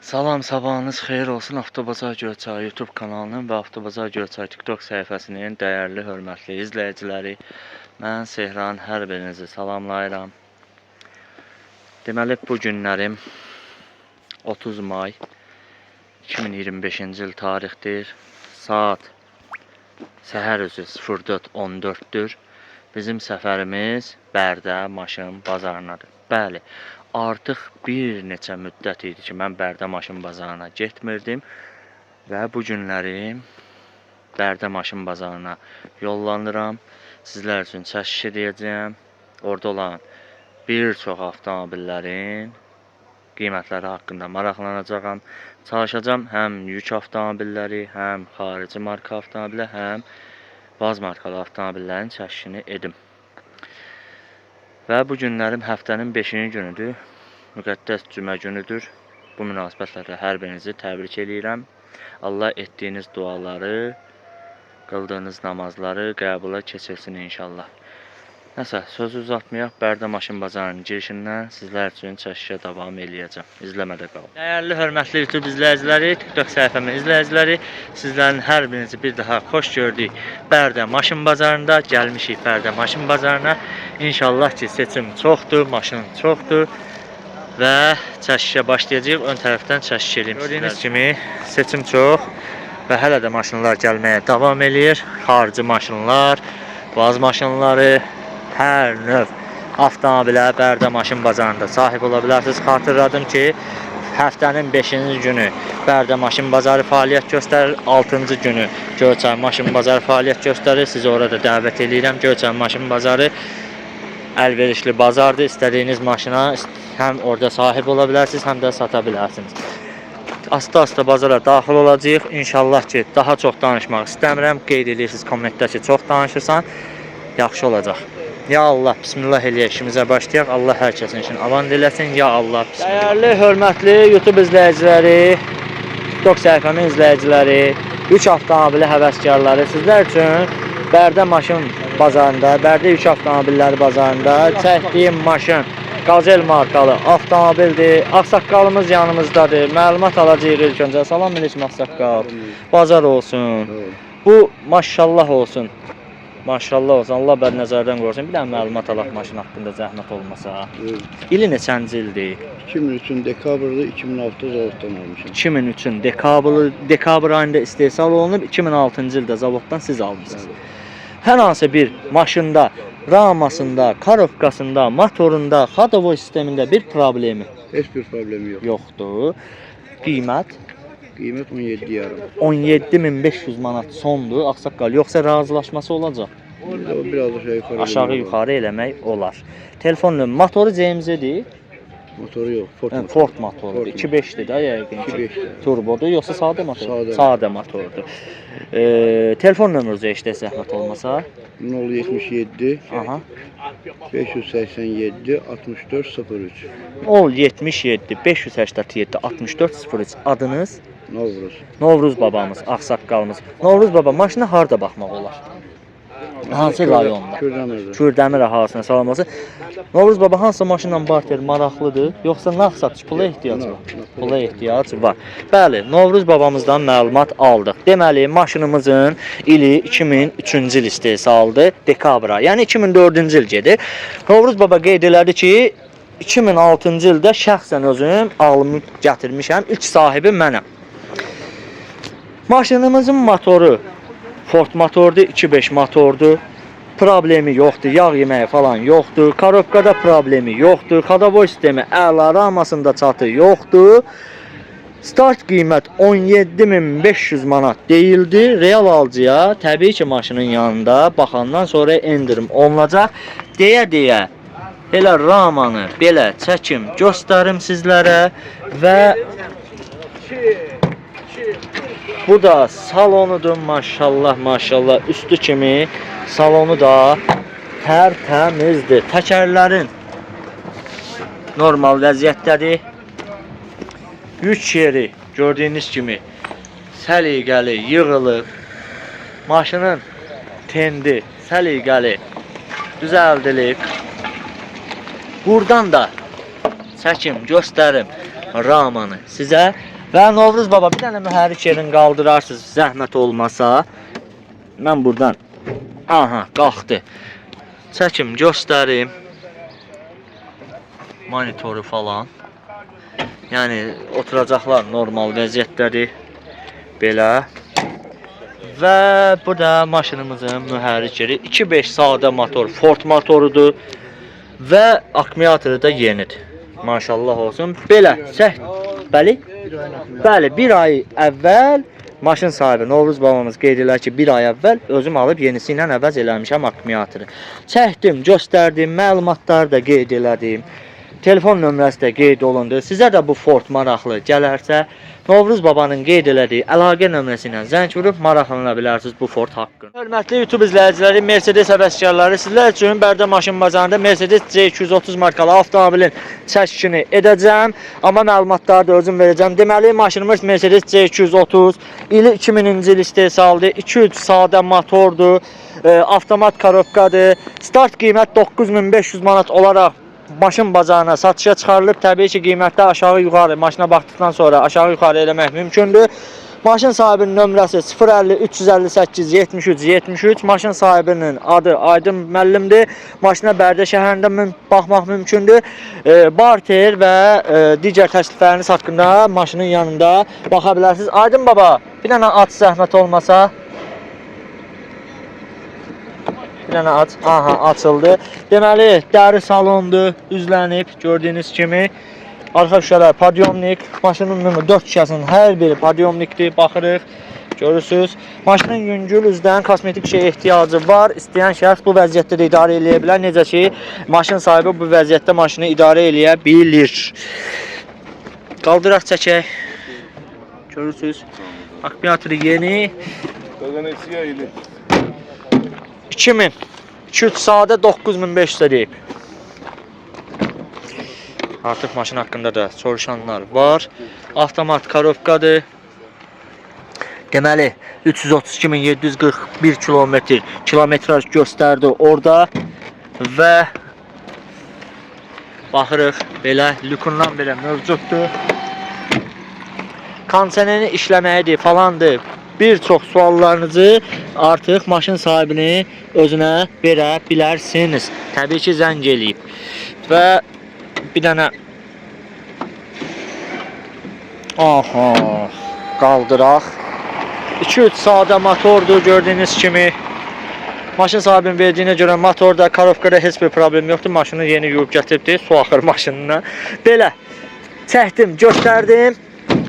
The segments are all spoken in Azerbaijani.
Salam, sabahınız xeyir olsun. Avtobazar Göyçay YouTube kanalının və Avtobazar Göyçay TikTok səhifəsinin dəyərli, hörmətli izləyiciləri, mən Sehran hər birinizi salamlayıram. Deməli, bu günlərim 30 may 2025-ci il tarixdir. Saat səhər üzü 04:14-dür. Bizim səfərimiz Bərdə maşın bazarınadır. Bəli, artıq bir neçə müddət idi ki, mən Bərdə maşın bazarına getmirdim və bu günləri Bərdə maşın bazarına yollanıram. Sizlər üçün çəkiş edəcəyəm. Orada olan bir çox avtomobillərin qiymətləri haqqında maraqlanacağam. Çalışacağam həm yük avtomobilləri, həm xarici marka avtomobillər, həm baz markalı avtomobillərin çəkişini edim. Və bu günlərim həftənin 5-ci günüdür. Müqəddəs cümə günüdür. Bu münasibətlərlə hər birinizi təbrik edirəm. Allah etdiyiniz duaları, qıldığınız namazları qəbula keçirsin inşallah. Nəsə, sözü uzatmayaq, Bərdə maşın bazarının girişindən sizlər üçün çəkişə davam eləyəcəm. İzləmədə qalın. Dəyərli, hörmətli YouTube izləyiciləri, TikTok səhifəmin izləyiciləri, sizlərin hər birinizi bir daha xoş gördük. Bərdə maşın bazarında gəlmişik Bərdə maşın bazarına. İnşallah ki, seçim çoxdur, maşın çoxdur və çəkişə başlayacağıq. Ön tərəfdən çəkiş edeyim. Gördüyünüz kimi seçim çox və hələ də maşınlar gəlməyə davam eləyir. Xarici maşınlar, baz maşınları, hər növ avtomobilə Bərdə maşın bazarında sahib ola bilərsiniz. Xatırladım ki, həftənin 5-ci günü Bərdə maşın bazarı fəaliyyət göstərir. 6-cı günü Göyçay maşın bazarı fəaliyyət göstərir. Sizi orada dəvət edirəm. Göyçay maşın bazarı əlverişli bazardır. İstədiyiniz maşına həm orada sahib ola bilərsiniz, həm də sata bilərsiniz. Asta-asta bazara daxil olacağıq. İnşallah ki, daha çox danışmaq istəmirəm. Qeyd edirsiniz kommentdə ki, çox danışırsan, yaxşı olacaq. Ya Allah, bismillah eləyək, işimizə başlayaq. Allah hər kəsin için avan diləsin. Ya Allah, bismillah. Dəyərli, hörmətli YouTube izləyiciləri, TikTok səhifəmin izləyiciləri, yük avtomobili həvəskarları, sizlər üçün Bərdə maşın bazarında, Bərdə yük avtomobilləri bazarında çəkdiyim maşın Qazel markalı avtomobildir. Ağsaqqalımız yanımızdadır. Məlumat alacağıq ilk öncə. Salam aleyküm ağsaqqal. Bazar olsun. Bu maşallah olsun. Maşallah olsun. Allah bəd nəzərdən qorusun. Bir dənə məlumat alaq maşın haqqında zəhmət olmasa. İli neçənci ildir? 2003-ün dekabrda 2006 zavoddan almışım. 2003-ün dekabr ayında istehsal olunub, 2006-cı ildə zavoddan siz almışsınız. Hər hansı bir maşında, ramasında, karovkasında, motorunda, xadovoy sistemində bir problemi Heç bir problemi yox. yoxdur. Qiymət? Qiymət 17,5. 17.500 manat sondur, ağsaqqal. Yoxsa razılaşması olacaq? Biraz Aşağı yuxarı eləmək olar. Telefon nömrə, motoru CMZ-dir. Motoru yox, Ford motorudur. 2.5-dir də yəqin ki. 2.5-dir. Turbodur, yoxsa sadə motordur? Sadə. Sadə motordur. Telefon nömrünüzə işdə zəhmət olmasa? 077 Aha. 587 6403. 077 587 6403. Adınız? Novruz. Novruz babamız, ağsaqqalımız. Novruz baba, maşına harda baxmaq olar? Hansı rayonda? Kürdəmirdə. Kürdəmir əhalsinə salam olsun. Novruz baba, hansı maşınla barter maraqlıdır? Yoxsa nağd satış pula ehtiyac var? Pula ehtiyac var. Bəli, Novruz babamızdan məlumat aldıq. Deməli, maşınımızın ili 2003-cü il istehsaldır, dekabra. Yəni 2004-cü il gedir. Novruz baba qeyd elədi ki, 2006-cı ildə şəxsən özüm alımı gətirmişəm. İlk sahibi mənəm. Maşınımızın motoru Ford motordur, 2.5 motordur. Problemi yoxdur, yağ yeməyi falan yoxdur. Karovkada problemi yoxdur. Xadovoy sistemi əla, ramasında çatı yoxdur. Start qiymət 17.500 manat deyildi. Real alıcıya təbii ki, maşının yanında baxandan sonra endirim olunacaq. Deyə elə ramanı belə çəkim göstərim sizlərə və bu da salonudur, maşallah, maşallah. Üstü kimi salonu da tərtəmizdir. Təkərlərin normal vəziyyətdədir. Yük yeri gördüyünüz kimi səliqəli yığılıb. Maşının tendi səliqəli düzəldilib. Buradan da çəkim göstərim. Ramanı sizə və Novruz baba bir dənə mühərrik yerini qaldırarsınız zəhmət olmasa. Mən buradan aha qalxdı. Çəkim göstərim. Monitoru falan. Yəni oturacaqlar normal vəziyyətdədir. Belə. Və bu da maşınımızın mühərrik yeri 2.5 sadə motor, Ford motorudur və akkumulatoru da yenidir. Maşallah olsun. Belə, bəli, bir ay əvvəl maşın sahibi Novruz babamız qeyd edir ki, bir ay əvvəl özüm alıb yenisi ilə əvəz eləmişəm akkumulatoru. Çəkdim, göstərdim, məlumatları da qeyd elədim. Telefon nömrəsi də qeyd olundu. Sizə də bu Ford maraqlı gələrsə, Novruz babanın qeyd elədiyi əlaqə nömrəsi ilə zəng vurub maraqlana bilərsiniz bu Ford haqqında. Hörmətli YouTube izləyiciləri, Mercedes həvəskarları, sizlər üçün Bərdə maşın bazarında Mercedes C230 markalı avtomobilin çəkişini edəcəm. Amma məlumatları da özüm verəcəm. Deməli, maşınımız Mercedes C230, ili 2000-ci il istehsaldır, 2.3 sadə motordur, avtomat korobkadır. Start qiymət 9500 manat olaraq maşın bazarına satışa çıxarılıb. Təbii ki, qiymətdə aşağı-yuxarı, maşına baxdıqdan sonra aşağı-yuxarı eləmək mümkündür. Maşın sahibinin nömrəsi 050 358 73 73. Maşın sahibinin adı Aydın müəllimdir. Maşına Bərdə şəhərində baxmaq mümkündür. Barter və digər təklifləriniz haqqında maşının yanında baxa bilərsiniz. Aydın baba, bir dənə at zəhmət olmasa. Bir dənə aç. Aha, açıldı. Deməli, dəri salondur, üzlənib, gördüyünüz kimi. Arxa şüşələr podyomnik. Maşının nömrə 4 şüşəsinin hər biri podyomnikdir. Baxırıq, görürsünüz. Maşının yüngül üzdən kosmetik şey ehtiyacı var. İstəyən şəxs bu vəziyyətdə də idarə eləyə bilər. Necə ki, maşın sahibi bu vəziyyətdə maşını idarə eləyə bilir. Qaldıraq çəkək. Görürsünüz. Akkumulatoru yeni. 2000. 2.3 sadə 9500 deyib. Artıq maşın haqqında da soruşanlar var. Avtomat korobkadır. Deməli 332.741 kilometraj göstərdi orada və baxırıq belə lükundan belə mövcuddur. Kondisioneri işləməyidir falandır. Bir çox suallarınızı artıq maşın sahibini özünə verə bilərsiniz. Təbii ki, zəng eləyib. Və bir dənə qaldıraq. 2.3 sadə motordur gördüyünüz kimi. Maşın sahibinin verdiyinə görə motorda, korobkada heç bir problem yoxdur. Maşını yeni yuyub gətiribdir su axır maşınına. Belə çəkdim, göstərdim.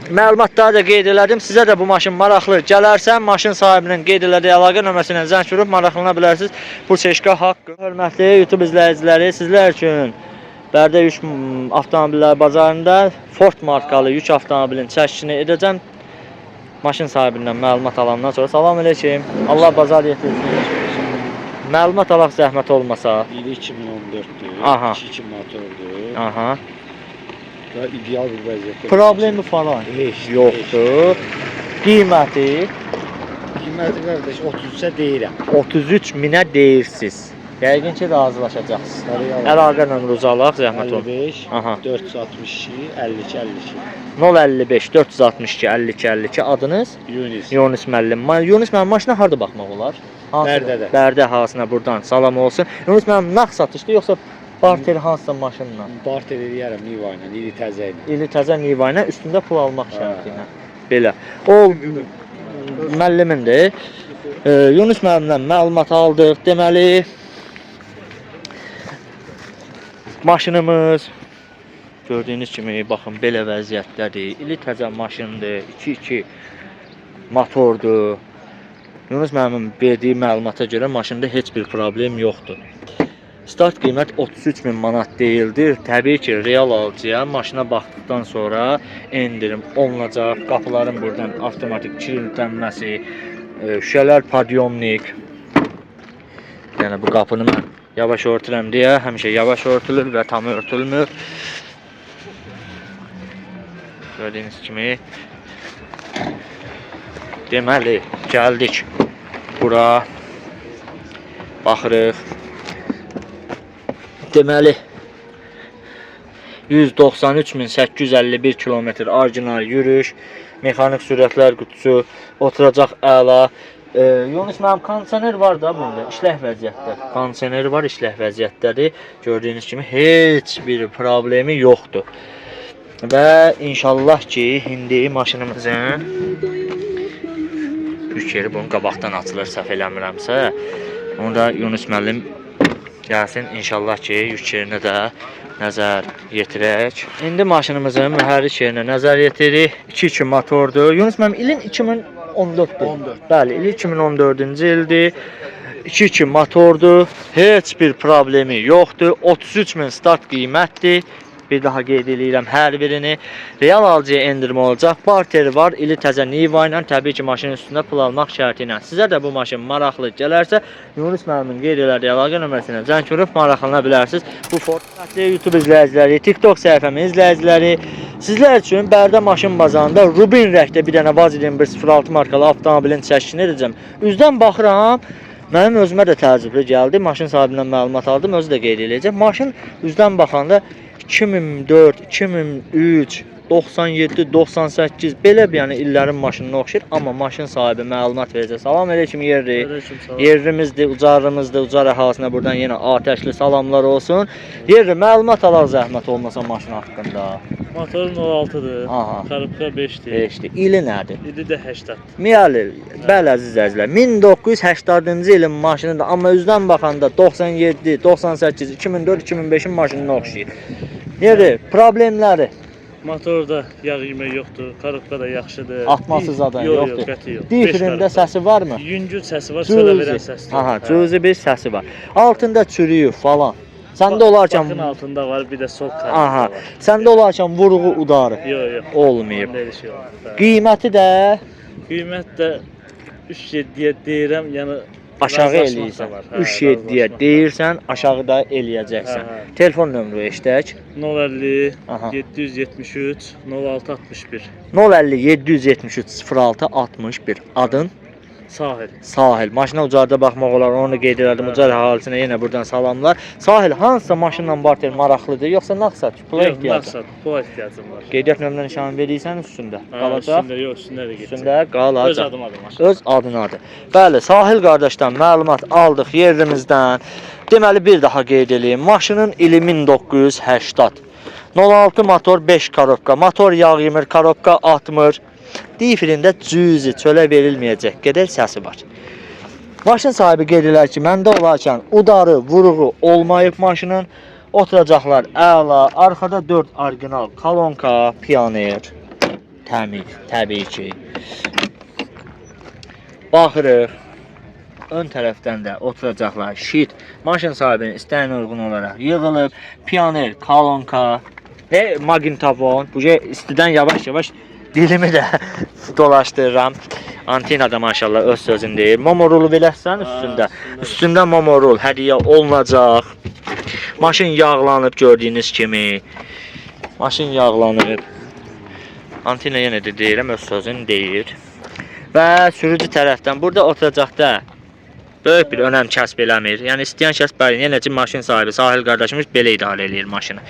Məlumatları da qeyd elədim. Sizə də bu maşın maraqlı gələrsə, maşın sahibinin qeyd elədiyi əlaqə nömrəsinə zəng vurub maraqlana bilərsiniz bu seçkə haqqı. Hörmətli YouTube izləyiciləri, sizlər üçün Bərdə yük avtomobillər bazarında Ford markalı yük avtomobilin çəkişini edəcəm. Maşın sahibindən məlumat alandan sonra salam aleyküm. Allah bazar yetirsin. Məlumat alaq zəhmət olmasa. İli 2014'dür. Aha. 2 motordur. Aha. Və ideal bir vəziyyətdə. Problemi falan Heç yoxdur. Qiyməti Qiyməti qardaş 33-ə deyirəm. 33 minə deyirsiniz. Yəqin ki, razılaşacaqsınız. Əlaqə nömrənizi alaq, zəhmət olun. 55 Aha. 462 52 52. 055 462 52 52. Adınız? Yunis. Yunis müəllim. Yunis müəllim maşına harda baxmaq olar? Bərdədə. Bərdə hasına buradan salam olsun. Yunis müəllim nağd satışdı yoxsa barter hansısa maşınla? Barter eləyərəm Niva ilə, ili təzə ilə. İli təzə Niva ilə üstündə pul almaq şərti ilə. Belə. O müəllimindir. Yunis müəllimdən məlumat aldıq. Deməli maşınımız gördüyünüz kimi baxın belə vəziyyətdədir. İli təzə maşındır. 2.2 motordur. Yunus müəllimin verdiyi məlumata görə maşında heç bir problem yoxdur. Start qiymət 33.000 manat deyildir. Təbii ki, real alıcıya maşına baxdıqdan sonra endirim olunacaq. Qapıların buradan avtomatik kilidlənməsi, şüşələr podyomnik. Yəni bu qapını mən yavaş örtürəm deyə həmişə yavaş örtülür və tam örtülmür. Gördüyünüz kimi. Deməli, gəldik bura. Baxırıq. Deməli, 193.851 kilometr orijinal yürüyüş, mexanik sürətlər qutusu, oturacaq əla. Yunus, mənim kondisioner var da bunda, işlək vəziyyətdə. Kondisioneri var, işlək vəziyyətdədir. Gördüyünüz kimi heç bir problemi yoxdur. Və inşallah ki, indi maşınımızın yük yeri bunun qabaqdan açılır, səhv eləmirəmsə. Onu da Yunus müəllim gəlsin, inşallah ki, yük yerinə də nəzər yetirək. İndi maşınımızın mühərrik yerinə nəzər yetiririk. 2.2 motordur. Yunus müəllim, ilin 2014-dür. 14. Bəli, il 2014-cü ildir. 2.2 motordur. Heç bir problemi yoxdur. 33.000 start qiymətdir. Bir daha qeyd edirəm hər birini. Real alıcıya endirmə olacaq. Parteri var. İli təzə Niva ilə təbii ki, maşının üstündə pul almaq şərti ilə. Sizə də bu maşın maraqlı gələrsə, Yunus müəllimin qeyd elədiyi əlaqə nömrəsinə zəng vurub maraqlana bilərsiniz. Bu Ford YouTube izləyiciləri, TikTok səhifəmin izləyiciləri, sizlər üçün Bərdə maşın bazarında Rubin rəngdə bir dənə Vaz 2106 markalı avtomobilin çəkişini edəcəm. Üzdən baxıram, mənim özümə də təəccüblü gəldi. Maşın sahibindən məlumat aldım, özü də qeyd eləyəcəm. Maşın üzdən baxanda 2004, 2003, 97, 98 belə bir yəni illərin maşınına oxşayır, amma maşın sahibi məlumat verəcək. Salam aleyküm yerli. Yerimizdir, ucarımızdır, ucar əhalisinə buradan yenə atəşli salamlar olsun. Yerli məlumat alaq zəhmət olmasa maşın haqqında. Motorun 16-dır. Aha. Karabka 5'dir. 5-dir. İli nədir? İdi də 80. Miyali, bəli əziz izləyicilər, 1980-cı ilin maşınıdır, amma üzdən baxanda 97, 98, 2004, 2005-in maşınına oxşayır. Yerli, problemləri? Motorda yağ yemək yoxdur. Karabka da yaxşıdır. Atması zaten yoxdur. Yox, qəti yox. Difrində səsi varmı? Yüngül səsi var, sölə verən səsdir. Aha, cüzi bir səsi var. Altında çürüyü falan. Səndə olarkən Bakın altında var, bir də sol aha, tərəfində var. səndə olarkən vurğu udarı Yox. olmayıb. Belə şey olmur. Qiyməti də Qiymət də 3.7-yə deyirəm, yəni aşağı razılaşmaq da eləyirsən. var. 3.7-yə deyirsən, aşağıda eləyəcəksən. Hə. Telefon nömrə eşidək. 050 Aha. 773 06 61. 050 773 06 61. Adın Sahil. Sahil. Maşına ucarda baxmaq olar, onu qeyd elədim. Ucar əhalisinə yenə buradan salamlar. Sahil, hansısa maşınla barter maraqlıdır, yoxsa naqsat, pula Yox, ehtiyacın? maqsad, pula ehtiyacım var. Qeydiyyat nömrəni nişanı verirsən üstündə. Qalacaq. Üstündə yox, üstündə də getsin. Üstündə qalacaq. Öz adım var. Öz adınadır. Bəli, Sahil qardaşdan məlumat aldıq yerimizdən. Deməli bir daha qeyd eləyim. Maşının ili 1980. 06 motor 5 karobka. Motor yağ yemir, karobka atmır. Difrində cüzi çölə verilməyəcək qədər səsi var. Maşın sahibi qeyd edir ki, məndə olarkən udarı, vuruğu olmayıb maşının. Oturacaqlar əla. Arxada 4 orijinal kolonka, pioner. Təmiz, təbii ki. Baxırıq. Ön tərəfdən də oturacaqlar şit. Maşın sahibinin istəyinə uyğun olaraq yığılıb. Pioner, kolonka və magnetofon. Bu istidən yavaş-yavaş dilimi də dolaşdırıram. Antena da maşallah öz sözünü deyir. Momorulu beləsən üstündə. Üstündə momorul hədiyyə olunacaq. Maşın yağlanıb gördüyünüz kimi. Maşın yağlanıb. Antena yenə də deyirəm, öz sözünü deyir. Və sürücü tərəfdən burada oturacaqda böyük bir önəm kəsb eləmir. Yəni istəyən kəs bəli, yenə ki maşın sahibi Sahil qardaşımız belə idarə eləyir maşını.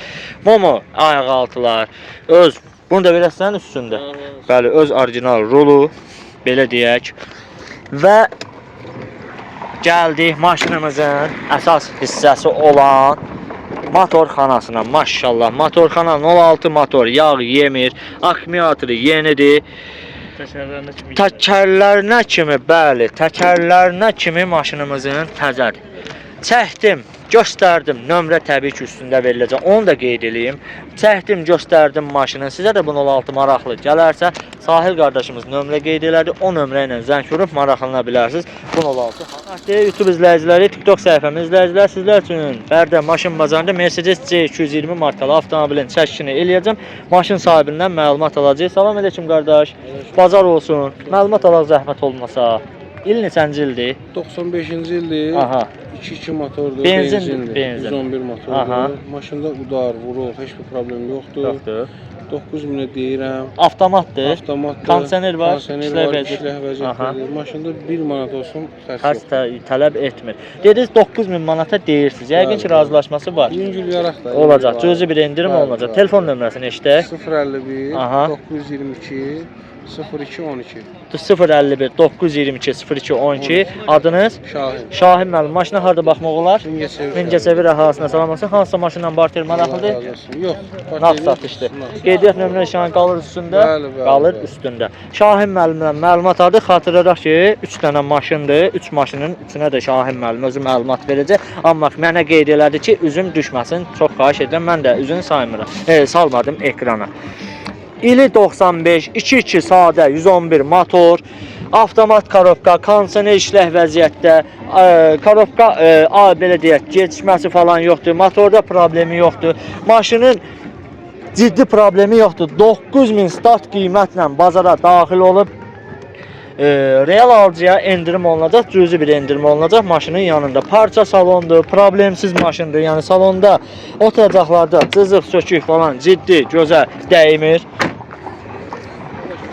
Momo ayaq altılar, öz bunu da verəsən üstündə. Bəli, öz orijinal rolu belə deyək. Və gəldik maşınımızın əsas hissəsi olan motorxanasına. Maşallah, motorxana 06 motor, yağ yemir, akkumulatoru yenidir. Təkərlərinə kimi, bəli, təkərlərinə kimi maşınımızın təzədir. Çəkdim, göstərdim, nömrə təbii ki üstündə veriləcək, onu da qeyd edeyim. Çəkdim, göstərdim maşını, sizə də bu 06 maraqlı gələrsə, Sahil qardaşımız nömrə qeyd elədi, o nömrə ilə zəng vurub maraqlana bilərsiniz. Bu 06. YouTube izləyiciləri, TikTok səhifəmin izləyicilər, sizlər üçün Bərdə maşın bazarında Mercedes C220 markalı avtomobilin çəkişini eləyəcəm. Maşın sahibindən məlumat alacağıq. Salam aleyküm qardaş, bazar olsun. Məlumat alaq zəhmət olmasa. İl neçənci ildir? 95-ci ildir. Aha. 2-2 motordur, Benzin, benzindir. benzin. 111 motordur. Aha. Maşında udar, vuruq, heç bir problem yoxdur. Yoxdur. 9000-ə deyirəm. Avtomatdır. Avtomatdır. Kondisioner var, Kondisioner işləv var, vəziyyət. işləv vəziyyətdir. Maşında 1 manat olsun, xərc Xərc yoxdur. tələb etmir. Dediniz 9000 manata deyirsiniz. Yəqin ki, Bəli, razılaşması var. Yüngül yaraq da. Olacaq. Cüzi bir endirim Bəli, olacaq. bəli. Telefon nömrəsini eşidək. 051 Aha. 922 02 12. 051 922 02 12. Adınız? Şahin. Şahin müəllim. Maşına harda baxmaq olar? Mingəçevir. Mingəçevir əhalisinə salam olsun. Hansı maşınla barter maraqlıdır? Yox. Nağd satışdır. Qeydiyyat nömrə nişanı qalır üstündə? Bəli, bəli, Qalır bəli. üstündə. Şahin müəllimdən məlumat aldı. Xatırladaq ki, 3 dənə maşındır. 3 maşının üçünə də Şahin müəllim özü məlumat verəcək. Amma mənə qeyd elədi ki, üzüm düşməsin. Çox xahiş edirəm. Mən də üzünü saymıram. Salmadım ekrana. İli 95, 2.2 sadə, 111 motor, avtomat korobka, kondisioner işləh vəziyyətdə, korobka belə deyək, gecikməsi falan yoxdur, motorda problemi yoxdur, maşının ciddi problemi yoxdur. 9000 start qiymətlə bazara daxil olub, real alıcıya endirim olunacaq, cüzi bir endirim olunacaq maşının yanında. Parça salondur, problemsiz maşındır. Yəni salonda oturacaqlarda cızıq, sökük falan ciddi, gözə dəymir.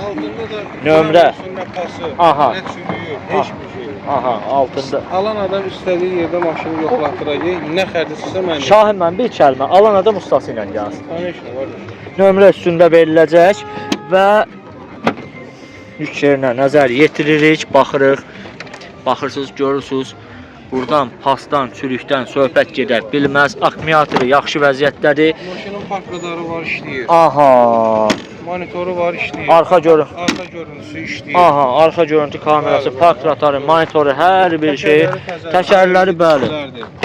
Altında da Nömrə. Pası, Aha. Nə sürüyür, heç bir şey yox. Aha, altında. Alan adam istədiyi yerdə maşını yoxlatdıracaq. Nə xərcləyirsə mən. Şahin mən bir kəlmə, alan adam ustası ilə gəlsin. Tanışma var. Nömrə üstündə veriləcək və yük yerinə nəzər yetiririk, baxırıq. Baxırsınız, görürsünüz. Buradan pasdan, çürükdən söhbət gedə bilməz. Akkumulatoru yaxşı vəziyyətdədir. Maşının park radarı var, işləyir. Aha. Monitoru var, işləyir. Arxa görün. Arxa görüntüsü işləyir. Aha, arxa görüntü kamerası, Bəli, park radarı, monitoru, hər bir şey. Təkərləri bəli.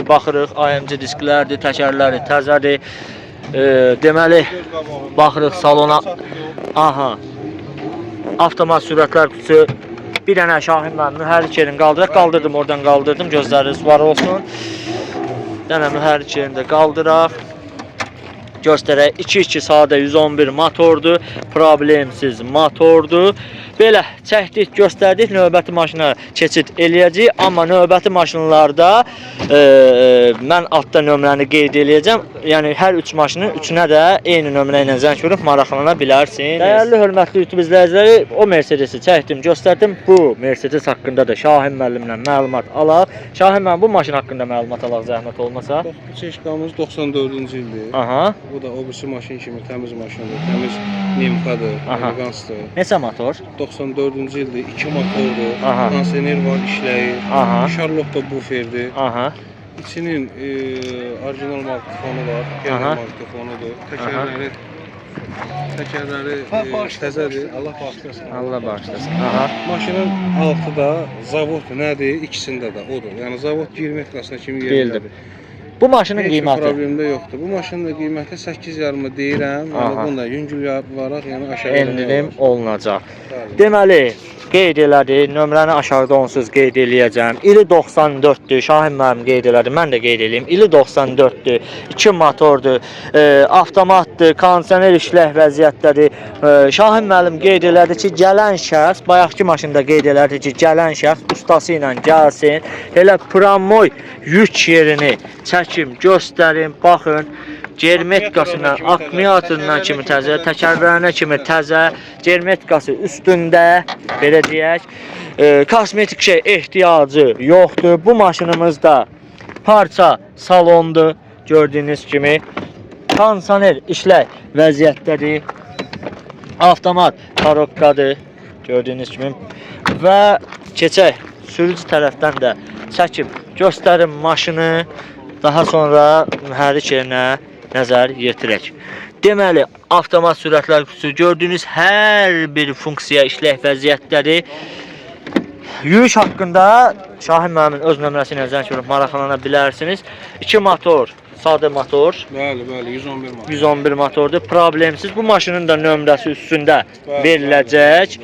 Baxırıq, AMC disklərdir, təkərləri təzədir. Deməli, baxırıq salona. Aha. Avtomat sürətlər qutusu. Bir dənə Şahin müəllim mühərrik yerini qaldıraq. Qaldırdım, oradan qaldırdım. Gözləriniz var olsun. Dənə mühərrik yerini də qaldıraq. Göstərək. 2.2 sadə 111 motordur. Problemsiz motordur. Belə çəkdik, göstərdik. Növbəti maşına keçid eləyəcəyik. Amma növbəti maşınlarda mən altda nömrəni qeyd eləyəcəm. Yəni hər 3 maşının üçünə də eyni nömrə ilə zəng vurub maraqlana bilərsiniz. Dəyərli hörmətli YouTube izləyiciləri, o Mercedesi çəkdim, göstərdim. Bu Mercedes haqqında da Şahin müəllimlə məlumat alaq. Şahin müəllim, bu maşın haqqında məlumat alaq zəhmət olmasa. Bu çeşkamız 94-cü ildir. Aha. Bu da o birisi maşın kimi təmiz maşındır. Təmiz nimkadır, Aha. elegansdır. Neçə motor? 94-cü ildir. 2 motordur. Aha. Kondisioner var, işləyir. Aha. Şarlotda buferdir. Aha. İçinin orijinal magnetofonu var. Aha. Genel magnetofonudur. Təkərləri təzədir. Allah bağışlasın. Allah bağışlasın. Aha. Maşının altı da zavod nədir? İkisində də odur. Yəni zavod 20 metrasına kimi Bildim. yerindədir. Bu maşının Heç bir qiyməti? problem də yoxdur. Bu maşının da qiyməti 8,5 deyirəm. Aha. Yəni bunda yüngül varaq, yəni aşağı Endirim olunacaq. Bəli. Deməli, qeyd elədi, nömrəni aşağıda onsuz qeyd eləyəcəm. İli 94-dür, Şahin müəllim qeyd elədi, mən də qeyd eləyim. İli 94-dür, 2 motordur, avtomatdır, kondisioner işləh vəziyyətdədir. Şahin müəllim qeyd elədi ki, gələn şəxs, bayaqki maşında qeyd elədi ki, gələn şəxs ustası ilə gəlsin. Elə pramoy yük yerini çəkim, göstərim, baxın. Germetkasından, akkumulyatorundan kimi təzə, təkərlərinə kimi təzə, germetkası üstündə, belə deyək, kosmetik şey ehtiyacı yoxdur. Bu maşınımızda parça salondur, gördüyünüz kimi. Kondisioner işləh vəziyyətdədir. Avtomat korobkadır, gördüyünüz kimi. Və keçək, sürücü tərəfdən də çəkib göstərim maşını. Daha sonra mühərrik yerinə nəzər yetirək. Deməli, avtomat sürətlər qutusu gördüyünüz hər bir funksiya işləh vəziyyətdədir. Yürüyüş haqqında Şahin müəllimin öz nömrəsi ilə zəng vurub maraqlana bilərsiniz. 2 motor, sadə motor. Bəli, bəli, 111 motor. 111 motordur, problemsiz. Bu maşının da nömrəsi üstündə veriləcək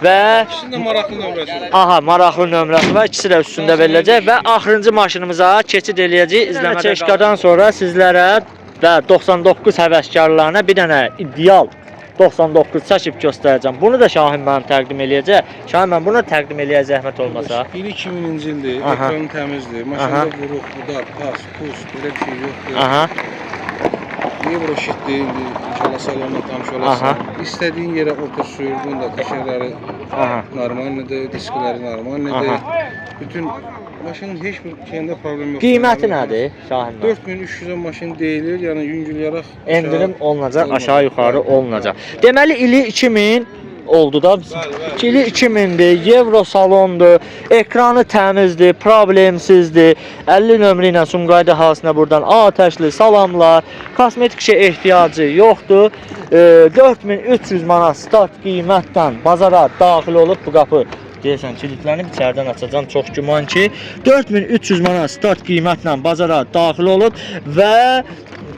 və İkisində maraqlı nömrəsidir. aha, maraqlı nömrəsi var. İkisi də üstündə veriləcək və axırıncı maşınımıza keçid eləyəcəyik. İzləmə çeşkadan sonra sizlərə və 99 həvəskarlarına bir dənə ideal 99 çəkib göstərəcəm. Bunu da Şahin mənim təqdim eləyəcək. Şahin mən bunu təqdim eləyəcək zəhmət olmasa. İli 2000-ci ildir, Aha. ekranı təmizdir. Maşında vuruq, budaq, pas, pus, belə bir şey yoxdur. Aha. Euro şitdir, inşallah salonla tanış olasın. Aha. İstədiyin yerə otur, sür, bunda kaşerləri Aha. normaldir, diskləri normaldir. Bütün maşının heç bir şeyində problem yoxdur. Qiyməti nədir Şahin mənim? 4300-ə maşın deyilir, yəni yüngülyaraq Endirim olunacaq, aşağı yuxarı olunacaq. Deməli ili 2000 oldu da. İli 2000'dir, Euro salondur, ekranı təmizdir, problemsizdir. 50 nömrə ilə Sumqayıt əhalisinə buradan atəşli salamlar. Kosmetik şey ehtiyacı yoxdur. 4300 manat start qiymətdən bazara daxil olub bu qapı. Deyəsən kilidlənib içərdən açacağam. Çox güman ki 4300 manat start qiymətlə bazara daxil olub və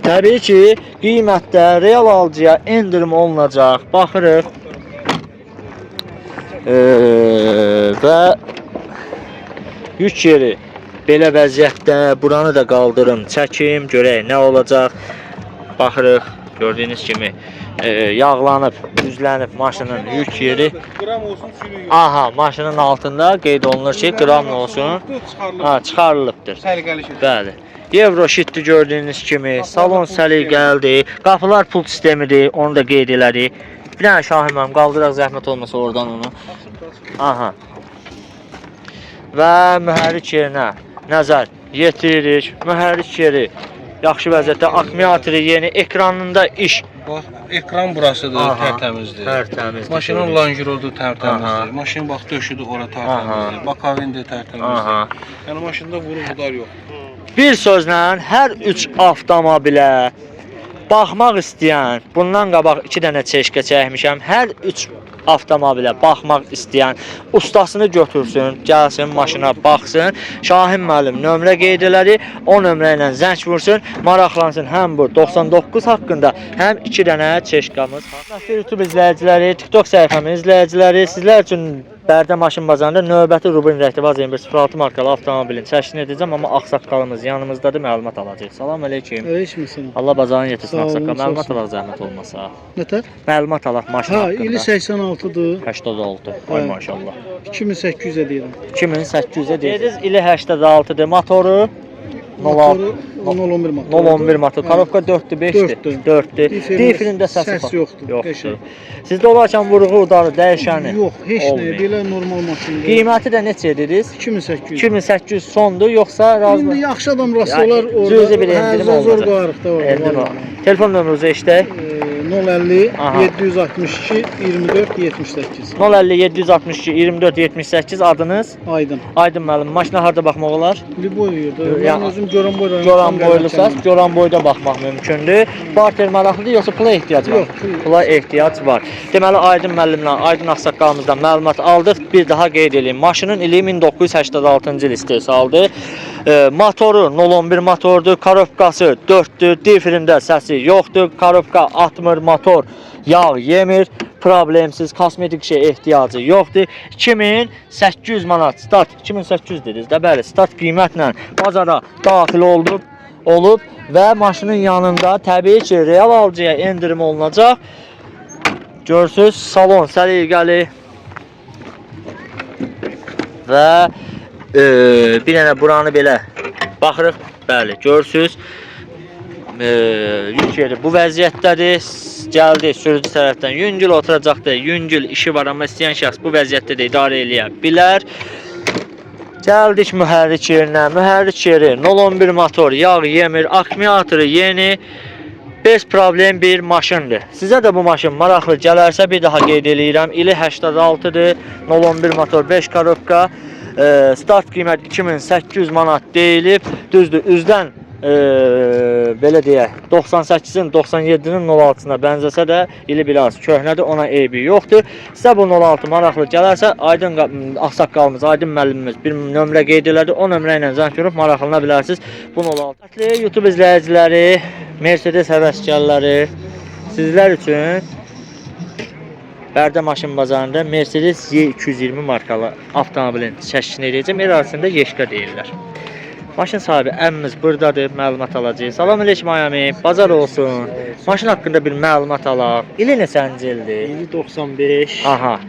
təbii ki qiymətdə real alıcıya endirim olunacaq. Baxırıq. Və yük yeri belə vəziyyətdə, buranı da qaldırım, çəkim, görək nə olacaq. Baxırıq, gördüyünüz kimi yağlanıb, düzlənib maşının yük yeri. Qram olsun sürüyür. Aha, maşının altında qeyd olunur ki, qram olsun. Ha, çıxarılıbdır. Səliqəli şey. Bəli. Euro şitdir gördüyünüz kimi, salon səliqəlidir, qapılar pult sistemidir, onu da qeyd elədik. Bir dənə Şahin mənim qaldıraq zəhmət olmasa oradan onu. Aha. Və mühərrik yerinə nəzər yetiririk. Mühərrik yeri yaxşı vəziyyətdə, akkumulatoru yeni, ekranında iş. Bax, ekran burasıdır, Aha, tərtəmizdir. Tərtəmizdir. Maşının lanjirodu tərtəmizdir. Aha. Maşın bax döşüdü ora tərtəmizdir. Bakavin də tərtəmizdir. Aha. Yəni maşında vurur-budar yox. Bir sözlə hər 3 avtomobilə baxmaq istəyən, bundan qabaq 2 dənə çeşkə çəkmişəm. Hər 3 avtomobilə baxmaq istəyən ustasını götürsün, gəlsin maşına baxsın. Şahin müəllim nömrə qeyd elədi. O nömrə ilə zəng vursun, maraqlansın həm bu 99 haqqında, həm 2 dənə çeşkamız. YouTube izləyiciləri, TikTok səhifəmin izləyiciləri, sizlər üçün Bərdə maşın bazarında növbəti Rubin Rəhtivaz 2106 markalı avtomobilin çəkisini edəcəm, amma ağsaqqalımız yanımızdadır, məlumat alacaq. Salam əleykum. Aleykümselam. Allah bazarını yetirsin Sağ olun, ağsaqqal. sağ Məlumat olsun. alaq zəhmət olmasa. Nətər? Məlumat alaq maşın Ha, haqqında. ili 86-dır. 86. Ay Hə. maşallah. 2800-ə deyirəm. 2800-ə dediniz. İli 86-dır. Motoru 06. Motoru 011 motor. 011 motor. Karobka 4'dür, 5'dir. 4'dür. Difrində səsi səs yoxdur. Yoxdur. Sizdə olarkən vurğu udarı, dəyişəni. Yox, heç nə, olmayıb. belə normal maşındır. Qiyməti də neçə dediniz? 2800. 2800 sondur, yoxsa razı? İndi yaxşı adam rast Yəni, olar orada. cüzi bir endirim Zor olacaq. qoyarıq da orada. Endirim var. olacaq. Telefon nömrünüzü eşitək. 050 Aha. 762 24 78. 050 762 24 78 adınız? Aydın. Aydın müəllim. Maşına harda baxmaq olar? Liboy yurdu. Ya- Mən özüm görən boy rayonu. Göran boylusaz, göran boyda baxmaq mümkündür. Barter maraqlıdır yoxsa pula ehtiyac var? Yox, pul. Pula ehtiyac var. Deməli Aydın müəllimlə, Aydın ağsaqqalımızdan məlumat aldıq. Bir daha qeyd edeyim. Maşının ili 1986-cı il istehsaldır. Motoru 011 motordur, karobkası 4'dür, difrində səsi yoxdur, karobka atmır, motor yağ yemir, problemsiz, kosmetik şey ehtiyacı yoxdur. 2800 manat start, 2800 dediniz də, bəli, start qiymətlə bazara daxil olub və maşının yanında təbii ki, real alıcıya endirim olunacaq. Görsünüz, salon səliqəli və bir dənə buranı belə baxırıq. Bəli, görsünüz. Yük yeri bu vəziyyətdədir. Gəldi sürücü tərəfdən yüngül oturacaqdır. Yüngül işi var, amma istəyən şəxs bu vəziyyətdə də idarə eləyə bilər. Gəldik mühərrik yerinə. Mühərrik yeri 011 motor, yağ yemir, akkumulatoru yeni. Bez problem bir maşındır. Sizə də bu maşın maraqlı gələrsə bir daha qeyd eləyirəm. İli 86-dır. 011 motor, 5 karobka. Start qiymət 2800 manat deyilib. Düzdür, üzdən belə deyək, 98-in, 97-nin 06-sına bənzəsə də ili biraz köhnədir, ona eybi yoxdur. Sizə bu 06 maraqlı gələrsə, Aydın ağsaqqalımız, Aydın müəllimimiz bir nömrə qeyd elədi. O nömrə ilə zəng vurub maraqlana bilərsiniz bu 06. YouTube izləyiciləri, Mercedes həvəskarları, sizlər üçün Bərdə maşın bazarında Mercedes Y220 markalı avtomobilin çəkisini edəcəm. El arasında Yeşka deyirlər. Maşın sahibi əmmimiz buradadır, məlumat alacağıq. Salam əleykum ayami, bazar olsun. Maşın haqqında bir məlumat alaq. İli neçənci ildir? 95. Aha,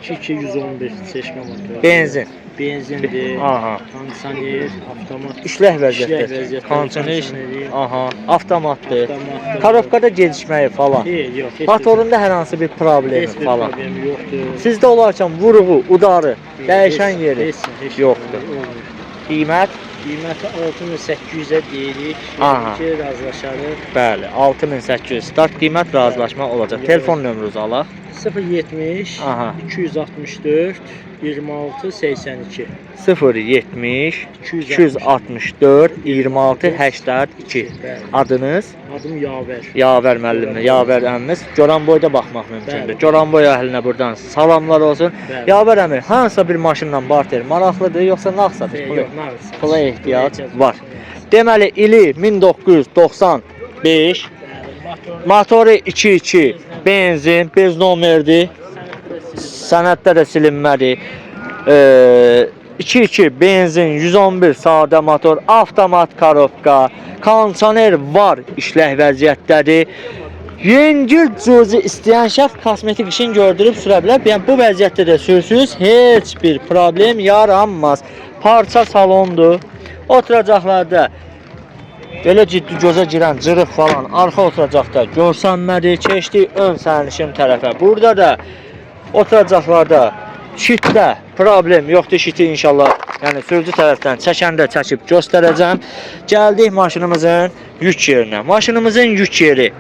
2211 seçmə motoru. benzin. Benzindir. Aha. Kondisioner, avtomat. İşləh İşləh vəziyyətdə. vəziyyətdə, Kondisioner, kondisioneri. aha, avtomatdır. Avtomatdır. Korobkada gecikməyi falan. Yox, heç Motorunda hər hansı bir problemi heç bir falan. problemi yoxdur. Sizdə olarkən vurğu, udarı, dəyişən yeri Heç yoxdur. olmur. Qiymət? Qiyməti 6800-ə deyirik. Aha. Ki, razılaşarıq. Bəli, 6800 start qiymət razılaşma olacaq. Telefon nömrənizi alaq. 070 Aha. 264 26 82. 070 264 26 82. Bəli. Adınız? Adım Yavər. Yavər müəllimlə, Yavər əmmimiz Goranboyda baxmaq mümkündür. Bəli. Goranboy əhlinə buradan salamlar olsun. Bəli. Yavər əmi, hansısa bir maşınla barter maraqlıdır, yoxsa nağd satış pulu? Yox, nağd. Pula ehtiyac var. Deməli ili 1995, motoru 2.2, benzin, bez nomerdir. Sənəddə də silinmədi. 2.2 benzin, 111 sadə motor, avtomat korobka, kondisioner var, işləh vəziyyətdədir. Yüngül cüzi istəyən şəxs kosmetik işin gördürüb sürə bilər. Yəni bu vəziyyətdə də sürsüz, heç bir problem yaranmaz. Parça salondur. Oturacaqlarda belə ciddi gözə girən cırıq falan arxa oturacaqda görsənmədi. Keçdi ön sərnişin tərəfə. Burada da oturacaqlarda şitdə problem yoxdur. Şiti inşallah, yəni sürücü tərəfdən çəkəndə çəkib göstərəcəm. Gəldik maşınımızın yük yerinə. Maşınımızın yük yeri.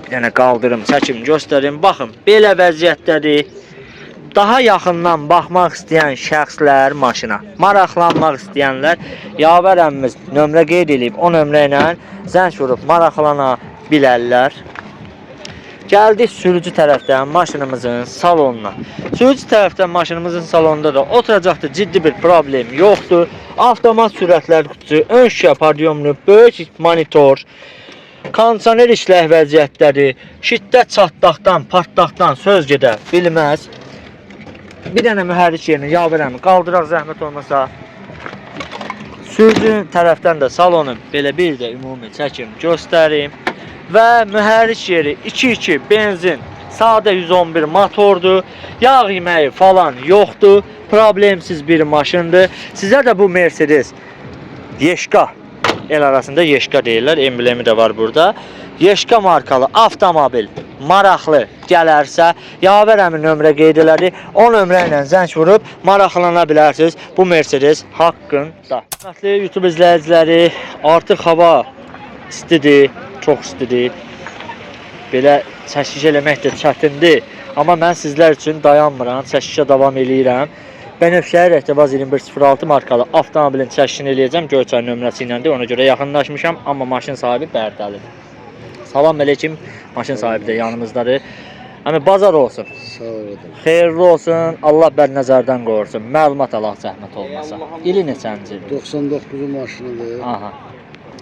Yəni qaldırım, çəkim, göstərim. Baxın, belə vəziyyətdədir. Daha yaxından baxmaq istəyən şəxslər maşına, maraqlanmaq istəyənlər Yavər əmmimiz nömrə qeyd edib, o nömrə ilə zəng vurub maraqlana bilərlər. Gəldik sürücü tərəfdən maşınımızın salonuna. Sürücü tərəfdən maşınımızın salonunda da oturacaqda ciddi bir problem yoxdur. Avtomat sürətlər qutusu, ön şüşə podyomlu, böyük monitor, kondisioner işləh vəziyyətdədir. Şiddət çatdaqdan, partlaqdan söz gedə bilməz. Bir dənə mühərrik yerini Yavər əmi qaldıraq zəhmət olmasa. Sürücü tərəfdən də salonu belə bir də ümumi çəkim göstərim. Və mühərrik yeri 2.2 benzin, sadə 111 motordur. Yağ yeməyi falan yoxdur. Problemsiz bir maşındır. Sizə də bu Mercedes Yeşka, el arasında Yeşka deyirlər, emblemi də var burada. Yeşka markalı avtomobil maraqlı gələrsə, Yavər əmi nömrə qeyd elədi. O nömrə ilə zəng vurub maraqlana bilərsiniz bu Mercedes haqqında. Hörmətli YouTube izləyiciləri, artıq hava istidir, çox istidir. Belə çəkiş eləmək də çətindir. Amma mən sizlər üçün dayanmıram, çəkişə davam eləyirəm. Bənövşəhər Əhtivaz 2106 markalı avtomobilin çəkişini eləyəcəm. Göyçay nömrəsi iləndir, ona görə yaxınlaşmışam. Amma maşın sahibi Bərdəlidir. Salam əleykum, maşın sahibi də yanımızdadır. Həmi bazar olsun. Sağ olun. Xeyirli olsun, Allah bədnəzərdən qorusun. Məlumat alaq zəhmət olmasa. İli neçənci? 99-cu maşınıdır. Aha.